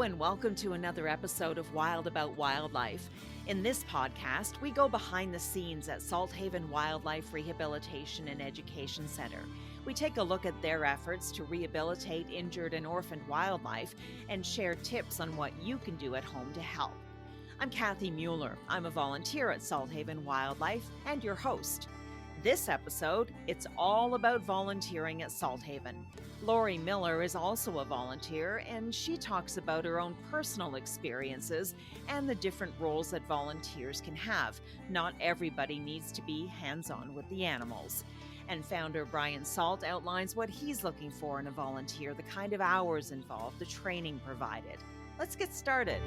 Hello and welcome to another episode of Wild About Wildlife. In this podcast, we go behind the scenes at Salthaven Wildlife Rehabilitation and Education Center. We take a look at their efforts to rehabilitate injured and orphaned wildlife and share tips on what you can do at home to help. I'm Kathy Mueller. I'm a volunteer at Salthaven Wildlife and your host. This episode, it's all about volunteering at Salthaven. Lorrie Miller is also a volunteer, and she talks about her own personal experiences and the different roles that volunteers can have. Not everybody needs to be hands-on with the animals. And founder Brian Salt outlines what he's looking for in a volunteer, the kind of hours involved, the training provided. Let's get started.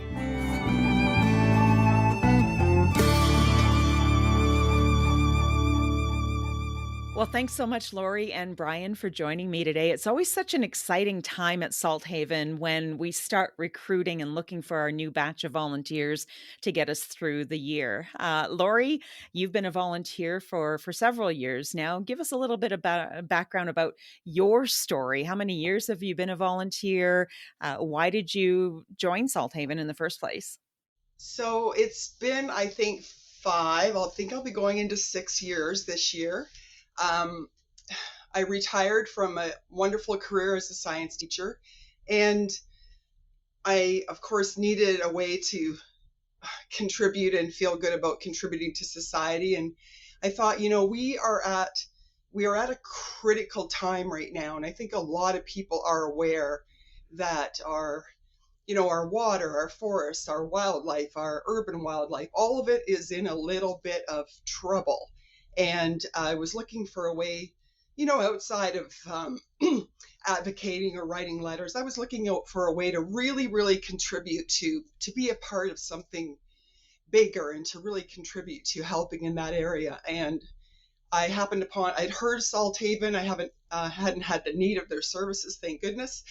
Well, thanks so much, Lorrie and Brian, for joining me today. It's always such an exciting time at Salthaven when we start recruiting and looking for our new batch of volunteers to get us through the year. Lorrie, you've been a volunteer for several years now. Give us a little bit about a background about your story. How many years have you been a volunteer? Why did you join Salthaven in the first place? So it's been, I think, 5. I'll be going into 6 years this year. I retired from a wonderful career as a science teacher, and I, of course, needed a way to contribute and feel good about contributing to society. And I thought, we are at a critical time right now, and I think a lot of people are aware that our water, our forests, our wildlife, our urban wildlife, all of it is in a little bit of trouble. And I was looking for a way, outside of advocating or writing letters, I was looking out for a way to really, really contribute to be a part of something bigger and to really contribute to helping in that area. And I I'd heard Salthaven. I hadn't had the need of their services, thank goodness.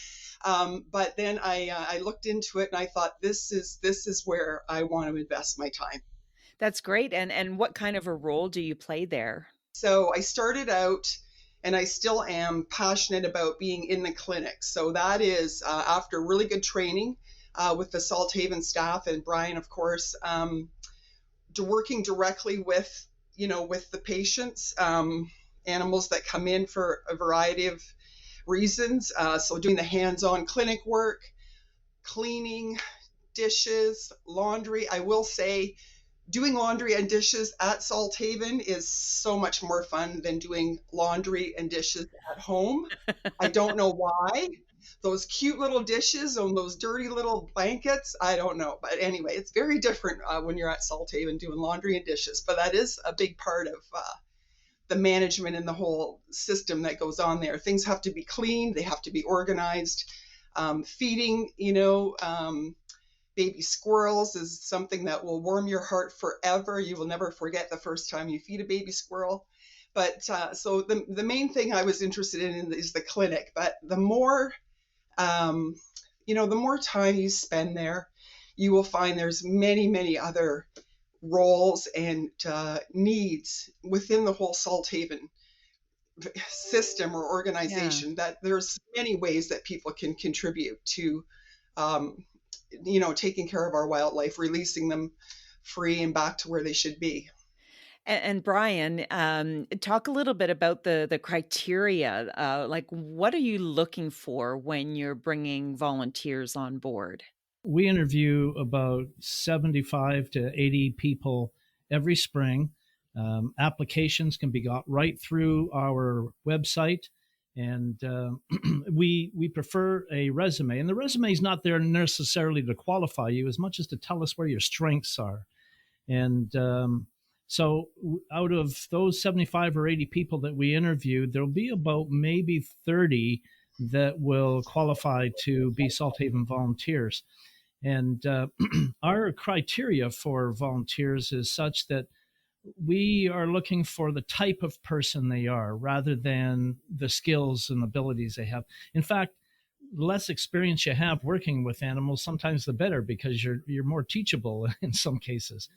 But then I looked into it and I thought, this is where I want to invest my time. That's great. And what kind of a role do you play there? So I started out, and I still am passionate about being in the clinic. So that is after really good training with the Salthaven staff and Brian, of course, working directly with the patients, animals that come in for a variety of reasons. So doing the hands-on clinic work, cleaning, dishes, laundry. I will say, doing laundry and dishes at Salthaven is so much more fun than doing laundry and dishes at home. I don't know why. Those cute little dishes on those dirty little blankets, I don't know. But anyway, it's very different when you're at Salthaven doing laundry and dishes. But that is a big part of the management and the whole system that goes on there. Things have to be cleaned. They have to be organized. Feeding, baby squirrels is something that will warm your heart forever. You will never forget the first time you feed a baby squirrel. But so the main thing I was interested in is the clinic. But the more, the more time you spend there, you will find there's many, many other roles and needs within the whole Salthaven system or organization. Yeah. That there's many ways that people can contribute to taking care of our wildlife, releasing them free and back to where they should be. And Brian, talk a little bit about the criteria. Like, what are you looking for when you're bringing volunteers on board? We interview about 75 to 80 people every spring. Applications can be got right through our website. And we prefer a resume. And the resume is not there necessarily to qualify you as much as to tell us where your strengths are. And so out of those 75 or 80 people that we interviewed, there'll be about maybe 30 that will qualify to be Salthaven volunteers. And our criteria for volunteers is such that we are looking for the type of person they are rather than the skills and abilities they have. In fact, the less experience you have working with animals, sometimes the better, because you're more teachable in some cases.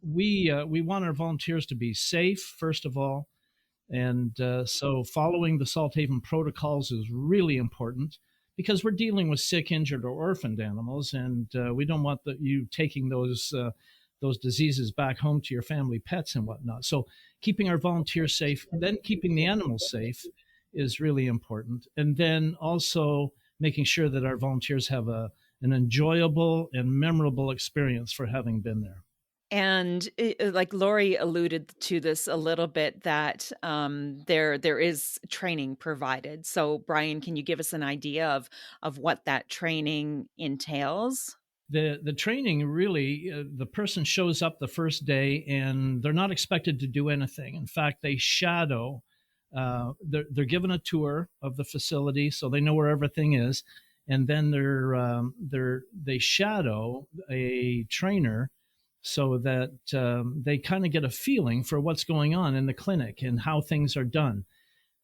We want our volunteers to be safe, first of all. And so following the Salthaven protocols is really important. because we're dealing with sick, injured, or orphaned animals, and we don't want you taking those diseases back home to your family pets and whatnot. So keeping our volunteers safe, then keeping the animals safe is really important. And then also making sure that our volunteers have an enjoyable and memorable experience for having been there. And like Lorrie alluded to this a little bit, that there is training provided. So Brian, can you give us an idea of what that training entails? The training really, the person shows up the first day and they're not expected to do anything. In fact, they shadow. They're given a tour of the facility so they know where everything is, and then they shadow a trainer so that they kind of get a feeling for what's going on in the clinic and how things are done.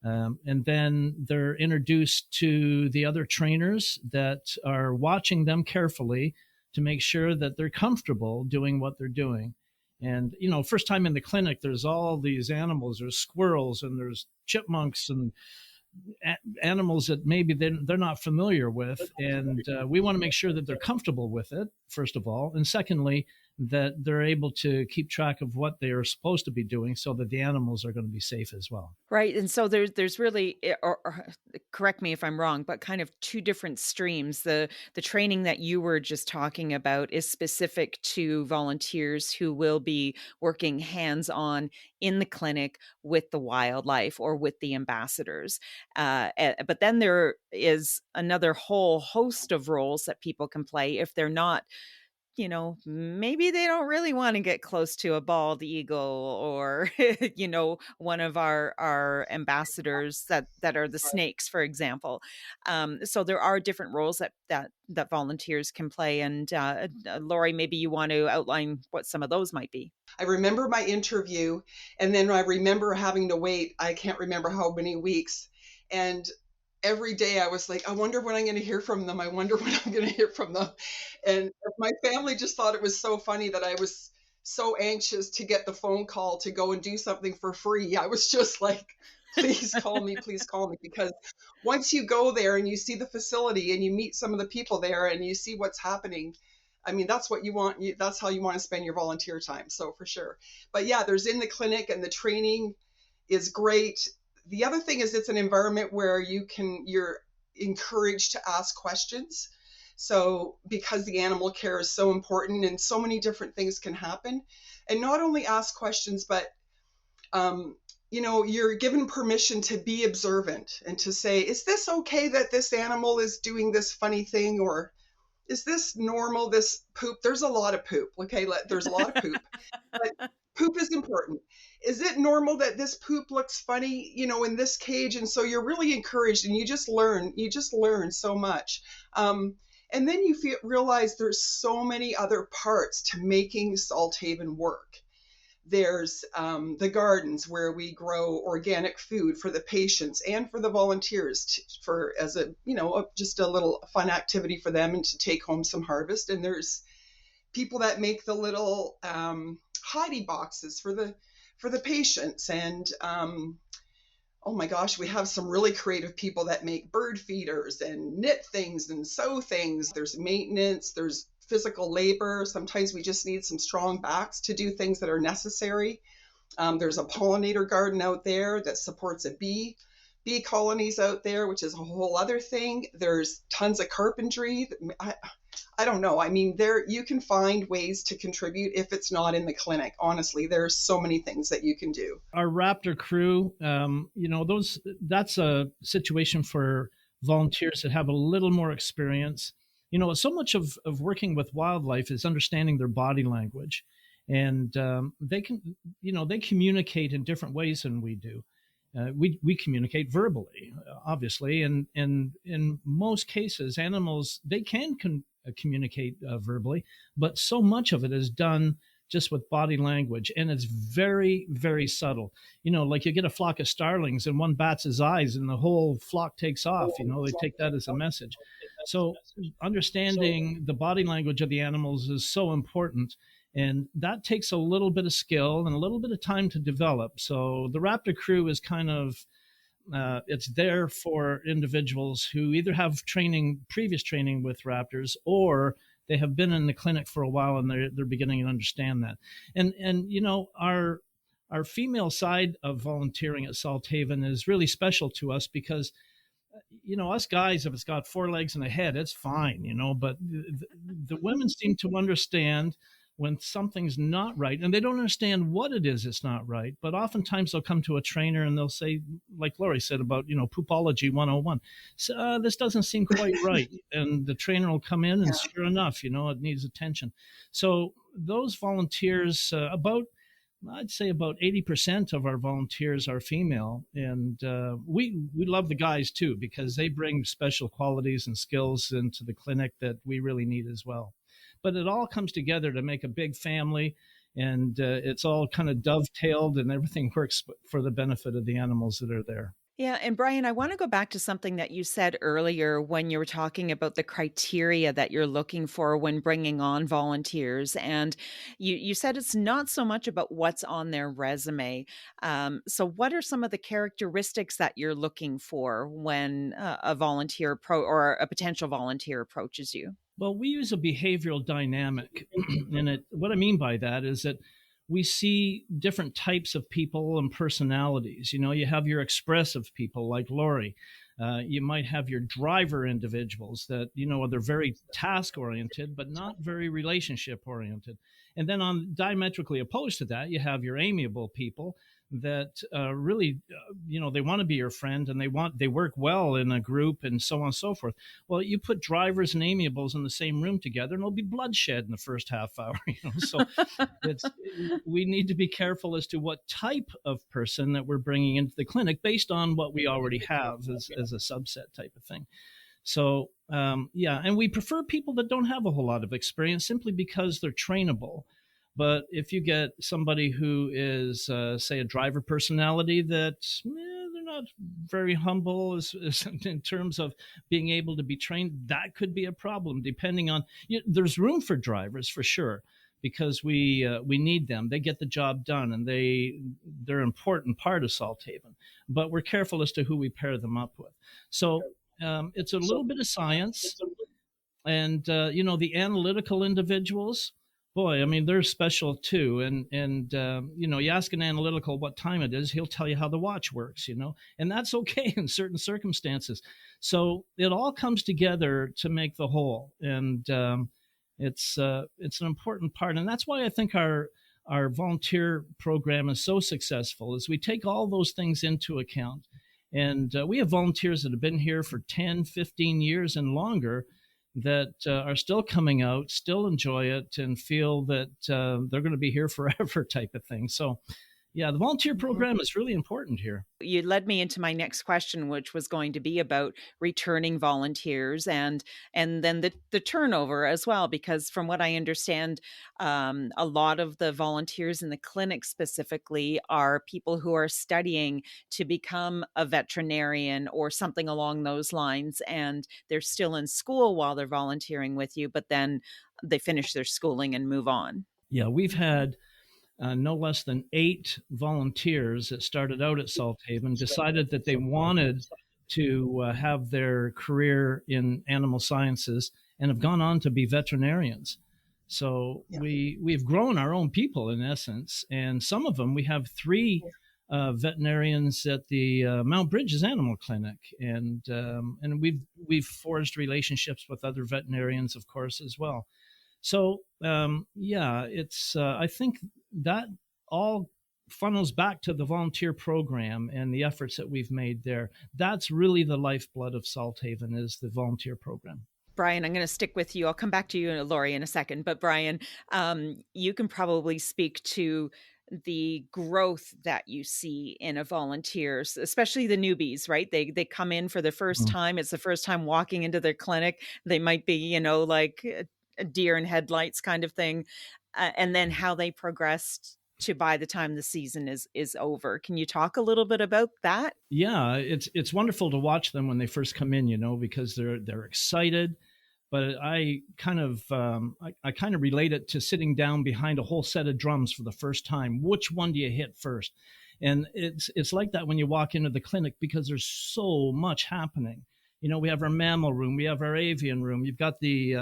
And then they're introduced to the other trainers that are watching them carefully to make sure that they're comfortable doing what they're doing. And, first time in the clinic, there's all these animals. There's squirrels and there's chipmunks and animals that maybe they're not familiar with. And we want to make sure that they're comfortable with it, first of all. And secondly, that they're able to keep track of what they are supposed to be doing so that the animals are going to be safe as well. Right. And so there's really, or correct me if I'm wrong, but kind of two different streams. The training that you were just talking about is specific to volunteers who will be working hands-on in the clinic with the wildlife or with the ambassadors. But then there is another whole host of roles that people can play if they're not, maybe they don't really want to get close to a bald eagle or, one of our ambassadors that are the snakes, for example. So there are different roles that volunteers can play. And Lorrie, maybe you want to outline what some of those might be. I remember my interview, and then I remember having to wait, I can't remember how many weeks. And every day I was like, I wonder when I'm going to hear from them. I wonder when I'm going to hear from them. And my family just thought it was so funny that I was so anxious to get the phone call to go and do something for free. I was just like, please call me, because once you go there and you see the facility and you meet some of the people there and you see what's happening, I mean, that's what you want. That's how you want to spend your volunteer time. So for sure. But yeah, there's in the clinic, and the training is great. The other thing is it's an environment where you're encouraged to ask questions. So because the animal care is so important and so many different things can happen, and not only ask questions, but, you're given permission to be observant and to say, is this okay that this animal is doing this funny thing? Or is this normal, this poop? There's a lot of poop. Okay. There's a lot of poop, but poop is important. Is it normal that this poop looks funny, in this cage? And so you're really encouraged, and you just learn so much. And then you realize there's so many other parts to making Salthaven work. There's the gardens where we grow organic food for the patients and for the volunteers as just a little fun activity for them and to take home some harvest. And there's people that make the little hidey boxes for the patients. And oh my gosh, we have some really creative people that make bird feeders and knit things and sew things. There's maintenance, there's physical labor. Sometimes we just need some strong backs to do things that are necessary. There's a pollinator garden out there that supports a bee colonies out there, which is a whole other thing. There's tons of carpentry. I don't know. I mean, you can find ways to contribute if it's not in the clinic. Honestly, there's so many things that you can do. Our Raptor crew, that's a situation for volunteers that have a little more experience. So much of working with wildlife is understanding their body language, and they communicate in different ways than we do. We communicate verbally, obviously, and in most cases, animals, they can communicate verbally, but so much of it is done just with body language, and it's very, very subtle. Like you get a flock of starlings and one bats his eyes and the whole flock takes off. They take that as a message. So understanding the body language of the animals is so important, and that takes a little bit of skill and a little bit of time to develop. So the Raptor crew is kind of It's there for individuals who either have previous training with raptors, or they have been in the clinic for a while and they're beginning to understand that. And our female side of volunteering at Salthaven is really special to us because us guys, if it's got four legs and a head, it's fine, but the women seem to understand when something's not right, and they don't understand what it is it's not right. But oftentimes they'll come to a trainer and they'll say, like Lorrie said about, poopology 101, so, this doesn't seem quite right. And the trainer will come in and sure enough, it needs attention. So those volunteers, I'd say about 80% of our volunteers are female. And we love the guys too, because they bring special qualities and skills into the clinic that we really need as well. But it all comes together to make a big family, and it's all kind of dovetailed, and everything works for the benefit of the animals that are there. Yeah. And Brian, I want to go back to something that you said earlier when you were talking about the criteria that you're looking for when bringing on volunteers. And you said it's not so much about what's on their resume. So what are some of the characteristics that you're looking for when a or a potential volunteer approaches you? Well, we use a behavioral dynamic. And what I mean by that is that we see different types of people and personalities. You have your expressive people like Lorrie. You might have your driver individuals that, they're very task oriented, but not very relationship oriented. And then on diametrically opposed to that, you have your amiable people that really, they want to be your friend, and they work well in a group, and so on and so forth. Well, you put drivers and amiables in the same room together, and there'll be bloodshed in the first half hour. So we need to be careful as to what type of person that we're bringing into the clinic based on what we already have as a subset type of thing. So, and we prefer people that don't have a whole lot of experience simply because they're trainable. But if you get somebody who is, say, a driver personality that they're not very humble in terms of being able to be trained, that could be a problem. Depending on, there's room for drivers for sure, because we need them. They get the job done, and they're an important part of Salthaven. But we're careful as to who we pair them up with. So it's a little bit of science, and the analytical individuals. Boy, I mean, they're special too. And you ask an analytical what time it is, he'll tell you how the watch works, and that's okay in certain circumstances. So it all comes together to make the whole. And it's an important part. And that's why I think our volunteer program is so successful, is we take all those things into account. And we have volunteers that have been here for 10, 15 years and longer that are still coming out, still enjoy it, and feel that they're going to be here forever type of thing. So, yeah, the volunteer program is really important here. You led me into my next question, which was going to be about returning volunteers and then the turnover as well, because from what I understand, a lot of the volunteers in the clinic specifically are people who are studying to become a veterinarian or something along those lines, and they're still in school while they're volunteering with you, but then they finish their schooling and move on. Yeah, we've had no less than 8 volunteers that started out at Salthaven, decided that they wanted to have their career in animal sciences, and have gone on to be veterinarians. So we've grown our own people in essence, and some of them, we have 3 veterinarians at the Mount Bridges Animal Clinic, and we've forged relationships with other veterinarians, of course, as well. So it's I think that all funnels back to the volunteer program and the efforts that we've made there. That's really the lifeblood of Salthaven, is the volunteer program. Brian, I'm going to stick with you. I'll come back to you and Lorrie in a second. But Brian, you can probably speak to the growth that you see in a volunteers, especially the newbies, right? They come in for the first time. It's the first time walking into their clinic. They might be, like a deer in headlights kind of thing. And then how they progressed to by the time the season is over. Can you talk a little bit about that? Yeah, it's wonderful to watch them when they first come in, because they're excited. But I kind of relate it to sitting down behind a whole set of drums for the first time. Which one do you hit first? And it's like that when you walk into the clinic, because there's so much happening. We have our mammal room, we have our avian room, you've got the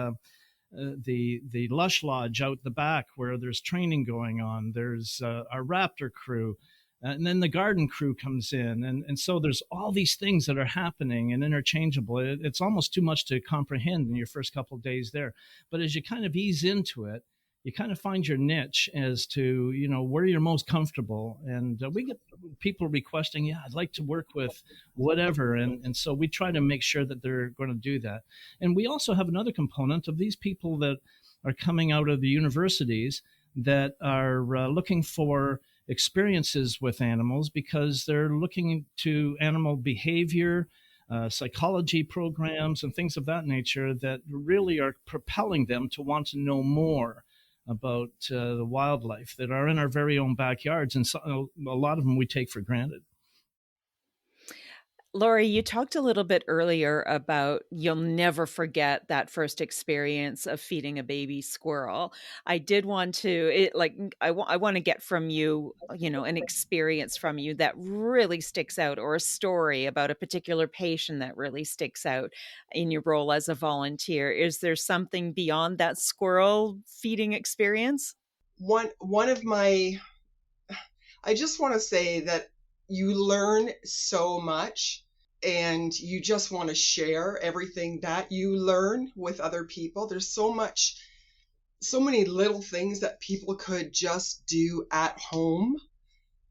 lush lodge out the back where there's training going on. There's our raptor crew, and then the garden crew comes in, and so there's all these things that are happening and interchangeable. It's almost too much to comprehend in your first couple of days there, but as you kind of ease into it, you kind of find your niche as to where you're most comfortable. And we get people requesting, yeah, I'd like to work with whatever, and so we try to make sure that they're going to do that. And we also have another component of these people that are coming out of the universities that are looking for experiences with animals, because they're looking to animal behavior, psychology programs and things of that nature that really are propelling them to want to know more about the wildlife that are in our very own backyards. And so, a lot of them we take for granted. Lorrie, you talked a little bit earlier about you'll never forget that first experience of feeding a baby squirrel. I did want to, I want to get from you, an experience from you that really sticks out, or a story about a particular patient that really sticks out in your role as a volunteer. Is there something beyond that squirrel feeding experience? One of my, I just want to say that you learn so much, and you just want to share everything that you learn with other people. There's so many little things that people could just do at home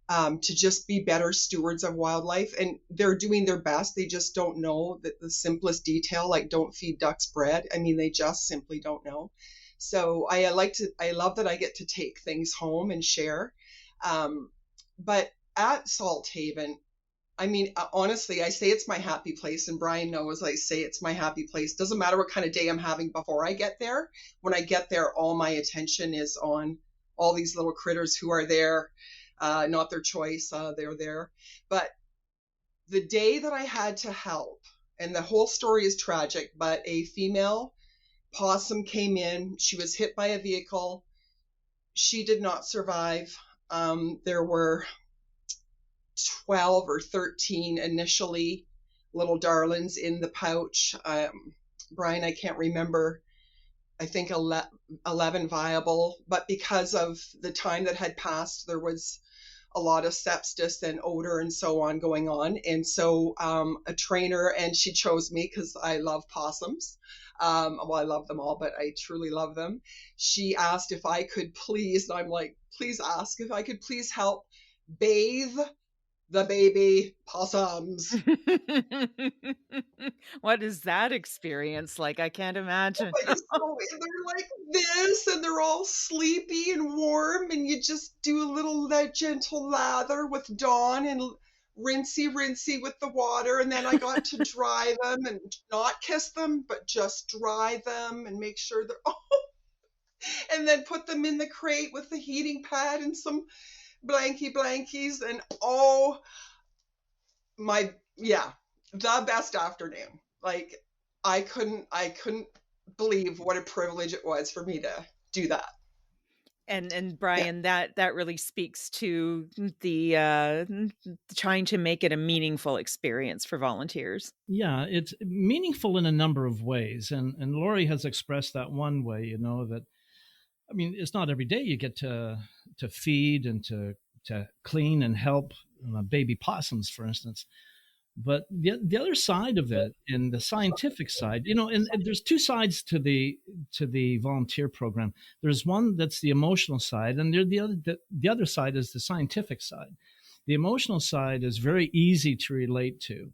to just be better stewards of wildlife. And they're doing their best. They just don't know that the simplest detail, like don't feed ducks bread. I mean, they just simply don't know. So I love that I get to take things home and share. But at Salthaven, I mean, honestly, I say it's my happy place, and Brian knows I say it's my happy place. Doesn't matter what kind of day I'm having before I get there. When I get there, all my attention is on all these little critters who are there, not their choice, they're there. But the day that I had to help, and the whole story is tragic, but a female possum came in. She was hit by a vehicle. She did not survive. There were 12 or 13 initially, little darlings in the pouch. Brian, I can't remember. I think 11 viable, but because of the time that had passed, there was a lot of sepsis and odor and so on going on. And so a trainer, and she chose me because I love possums. Well, I love them all, but I truly love them. She asked if I could please, and I'm like, please ask if I could please help bathe the baby possums. What is that experience like? I can't imagine. So they're like this, and they're all sleepy and warm, and you just do a little gentle lather with Dawn and rinsey with the water. And then I got to dry them, and not kiss them, but just dry them and make sure they're and then put them in the crate with the heating pad and some blankies, and the best afternoon. Like I couldn't believe what a privilege it was for me to do that. And Brian, that really speaks to the trying to make it a meaningful experience for volunteers. Yeah, it's meaningful in a number of ways, and Lorrie has expressed that one way. That, I mean, it's not every day you get to feed and to clean and help baby possums, for instance. But the other side of it, in the scientific side, and there's two sides to the volunteer program. There's one that's the emotional side, and the other side is the scientific side. The emotional side is very easy to relate to.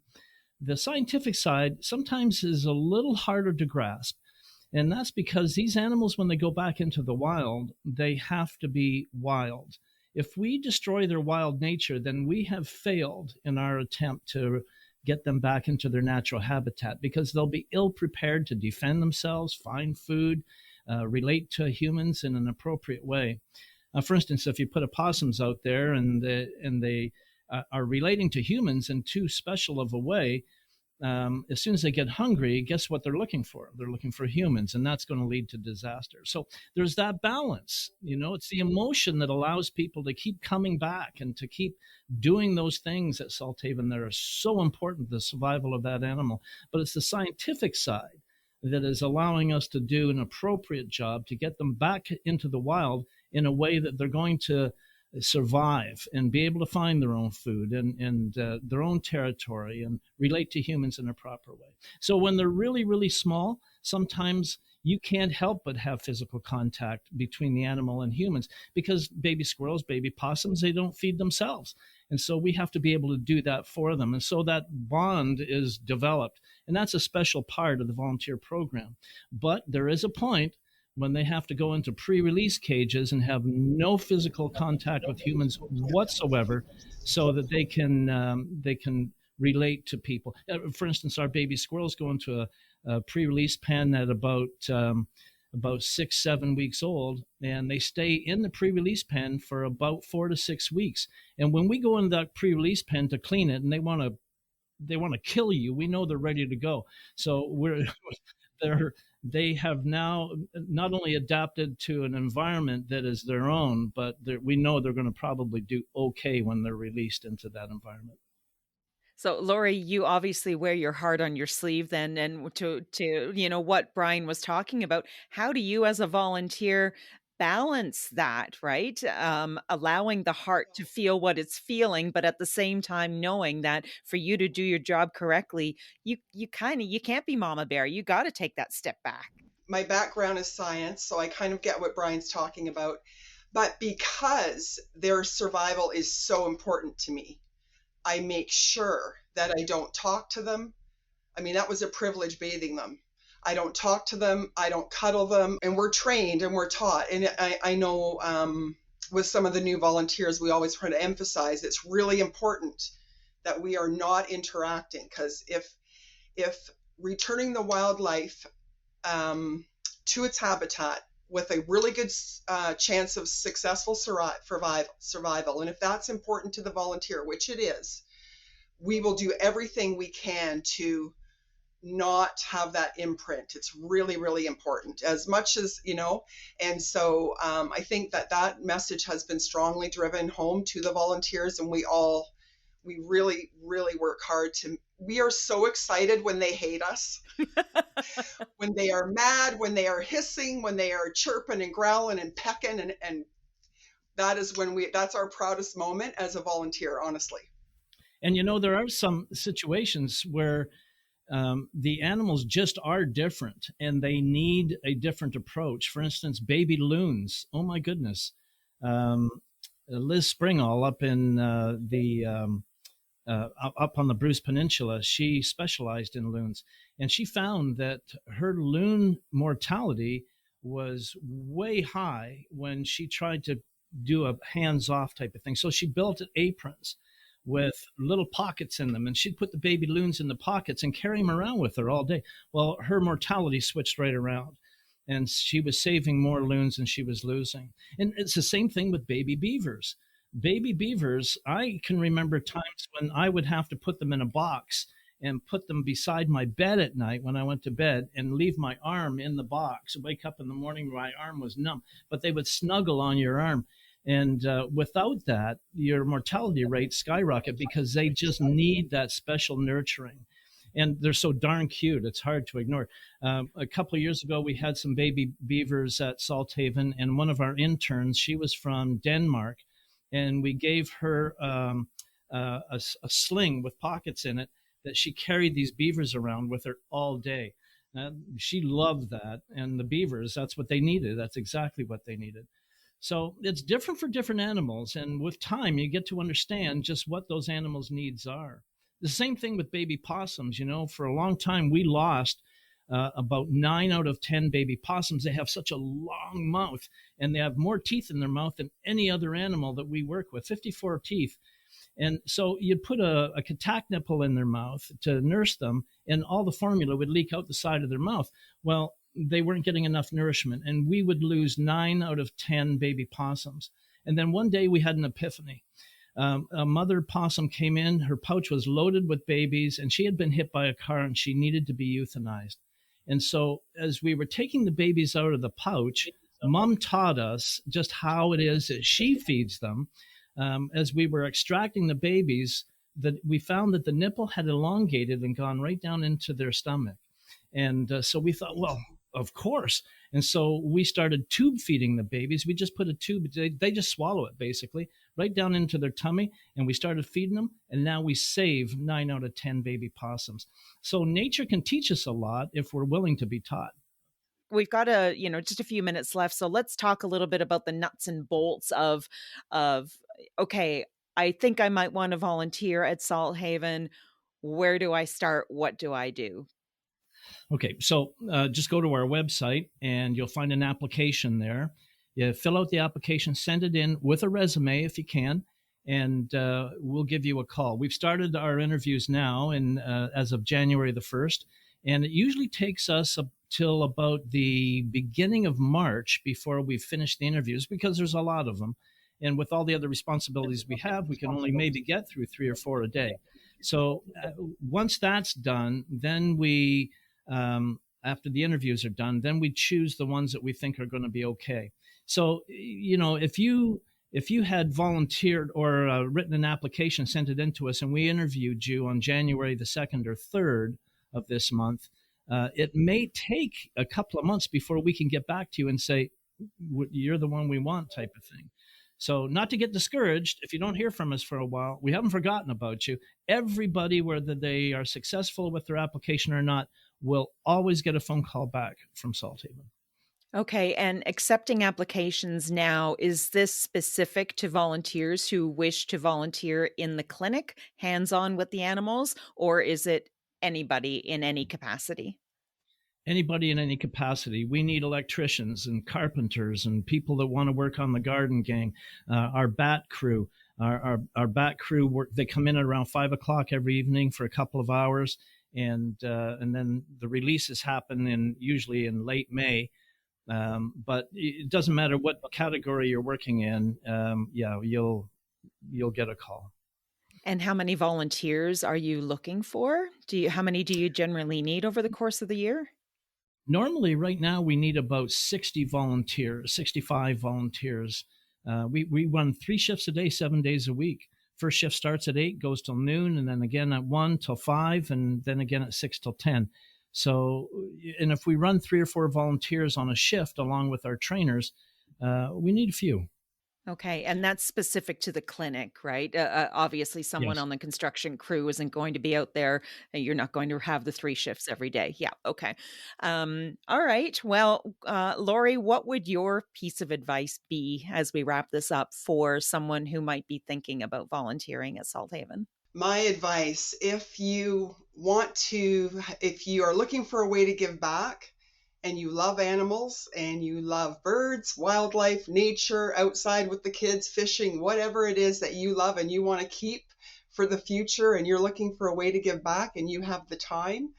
The scientific side sometimes is a little harder to grasp. And that's because these animals, when they go back into the wild, they have to be wild. If we destroy their wild nature, then we have failed in our attempt to get them back into their natural habitat, because they'll be ill prepared to defend themselves, find food, relate to humans in an appropriate way. For instance, if you put opossums out there and they are relating to humans in too special of a way, as soon as they get hungry, guess what they're looking for? They're looking for humans, and that's going to lead to disaster. So there's that balance. It's the emotion that allows people to keep coming back and to keep doing those things at Salthaven that are so important to the survival of that animal. But it's the scientific side that is allowing us to do an appropriate job to get them back into the wild in a way that they're going to survive and be able to find their own food and their own territory and relate to humans in a proper way. So when they're really, really small, sometimes you can't help but have physical contact between the animal and humans, because baby squirrels, baby possums, they don't feed themselves. And so we have to be able to do that for them. And so that bond is developed. And that's a special part of the volunteer program. But there is a point when they have to go into pre-release cages and have no physical contact with humans whatsoever, so that they can relate to people. For instance, our baby squirrels go into a pre-release pen at about 6-7 weeks old, and they stay in the pre-release pen for about 4 to 6 weeks. And when we go in that pre-release pen to clean it, and they want to kill you, we know they're ready to go. So they have now not only adapted to an environment that is their own, but we know they're going to probably do okay when they're released into that environment. So, Lorrie, you obviously wear your heart on your sleeve then, and to what Brian was talking about, how do you as a volunteer balance that, right? Allowing the heart to feel what it's feeling, but at the same time knowing that for you to do your job correctly, you can't be mama bear. You got to take that step back. My background is science, so I kind of get what Brian's talking about. But because their survival is so important to me, I make sure that I don't talk to them. I mean, that was a privilege bathing them. I don't talk to them. I don't cuddle them. And we're trained and we're taught. And I know with some of the new volunteers, we always try to emphasize it's really important that we are not interacting, because if returning the wildlife to its habitat with a really good chance of successful survival, and if that's important to the volunteer, which it is, we will do everything we can to not have that imprint. It's really, really important, as much as, and so I think that message has been strongly driven home to the volunteers, and we really, really work hard we are so excited when they hate us, when they are mad, when they are hissing, when they are chirping and growling and pecking, and that is that's our proudest moment as a volunteer, honestly. And there are some situations where the animals just are different and they need a different approach. For instance, baby loons. Oh my goodness. Liz Springall up in up on the Bruce Peninsula, she specialized in loons, and she found that her loon mortality was way high when she tried to do a hands-off type of thing. So she built aprons with little pockets in them, and she'd put the baby loons in the pockets and carry them around with her all day. Well, her mortality switched right around, and she was saving more loons than she was losing. And it's the same thing with baby beavers. Baby beavers, I can remember times when I would have to put them in a box and put them beside my bed at night when I went to bed and leave my arm in the box. Wake up in the morning, my arm was numb, but they would snuggle on your arm. And without that, your mortality rates skyrocket because they just need that special nurturing. And they're so darn cute, it's hard to ignore. A couple of years ago, we had some baby beavers at Salthaven, and one of our interns, she was from Denmark, and we gave her a sling with pockets in it that she carried these beavers around with her all day. She loved that, and the beavers, that's what they needed. That's exactly what they needed. So it's different for different animals, and with time, you get to understand just what those animals' needs are. The same thing with baby possums. For a long time, we lost about 9 out of 10 baby possums. They have such a long mouth, and they have more teeth in their mouth than any other animal that we work with, 54 teeth. And so you'd put a katak nipple in their mouth to nurse them, and all the formula would leak out the side of their mouth. Well, they weren't getting enough nourishment, and we would lose 9 out of 10 baby possums. And then one day we had an epiphany. A mother possum came in, her pouch was loaded with babies, and she had been hit by a car and she needed to be euthanized. And so, as we were taking the babies out of the pouch, Mom taught us just how it is that she feeds them. As we were extracting the babies, that we found that the nipple had elongated and gone right down into their stomach. And so we thought, well, of course. And so we started tube feeding the babies. We just put a tube, they just swallow it basically, right down into their tummy. And we started feeding them. And now we save 9 out of 10 baby possums. So nature can teach us a lot if we're willing to be taught. We've got just a few minutes left. So let's talk a little bit about the nuts and bolts of, okay, I think I might want to volunteer at Salthaven. Where do I start? What do I do? Okay, so just go to our website and you'll find an application there. You fill out the application, send it in with a resume if you can, and we'll give you a call. We've started our interviews now, and as of January the 1st, and it usually takes us till about the beginning of March before we finish the interviews because there's a lot of them. And with all the other responsibilities we have, we can only maybe get through 3 or 4 a day. So once that's done, then we after the interviews are done, then we choose the ones that we think are going to be okay. So, if you had volunteered or written an application, sent it in to us, and we interviewed you on January the 2nd or 3rd of this month, it may take a couple of months before we can get back to you and say, you're the one we want type of thing. So not to get discouraged, if you don't hear from us for a while, we haven't forgotten about you. Everybody, whether they are successful with their application or not, will always get a phone call back from Salthaven. Okay, and accepting applications now, is this specific to volunteers who wish to volunteer in the clinic, hands-on with the animals, or is it anybody in any capacity? Anybody in any capacity. We need electricians and carpenters and people that want to work on the garden gang. Our bat crew, our bat crew work. They come in at around 5 o'clock every evening for a couple of hours, and then the releases happen usually in late May. But it doesn't matter what category you're working in. You'll get a call. And how many volunteers are you looking for? How many do you generally need over the course of the year? Normally, right now, we need about 60 volunteers, 65 volunteers. We run 3 shifts a day, 7 days a week. First shift starts at 8, goes till noon, and then again at 1 till 5, and then again at 6 till 10. So, and if we run 3 or 4 volunteers on a shift along with our trainers, we need a few. Okay, and that's specific to the clinic, right? Obviously, someone Yes. on the construction crew isn't going to be out there. You're not going to have the 3 shifts every day. Yeah, okay. All right. Well, Lorrie, what would your piece of advice be as we wrap this up for someone who might be thinking about volunteering at Salthaven? My advice, if you are looking for a way to give back, and you love animals and you love birds, wildlife, nature, outside with the kids, fishing, whatever it is that you love and you want to keep for the future, and you're looking for a way to give back and you have the time,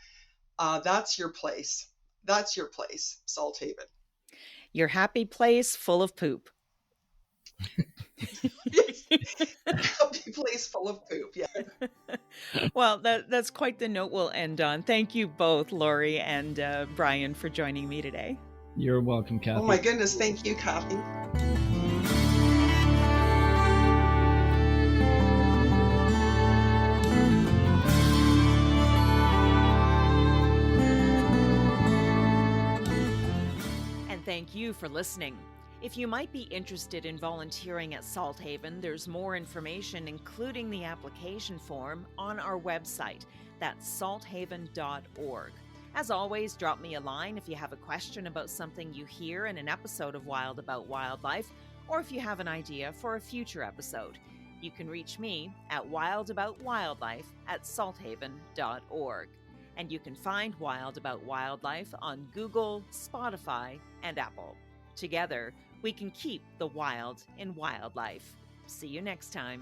that's your place. That's your place, Salthaven. Your happy place full of poop. Happy place full of poop, yeah. Well, that's quite the note we'll end on. Thank you both, Lorrie and Brian, for joining me today. You're welcome, Kathy. Oh my goodness, thank you, Kathy. And thank you for listening. If you might be interested in volunteering at Salthaven, there's more information, including the application form, on our website. That's salthaven.org. As always, drop me a line if you have a question about something you hear in an episode of Wild About Wildlife, or if you have an idea for a future episode. You can reach me at wildaboutwildlife@salthaven.org. And you can find Wild About Wildlife on Google, Spotify, and Apple. Together, we can keep the wild in wildlife. See you next time.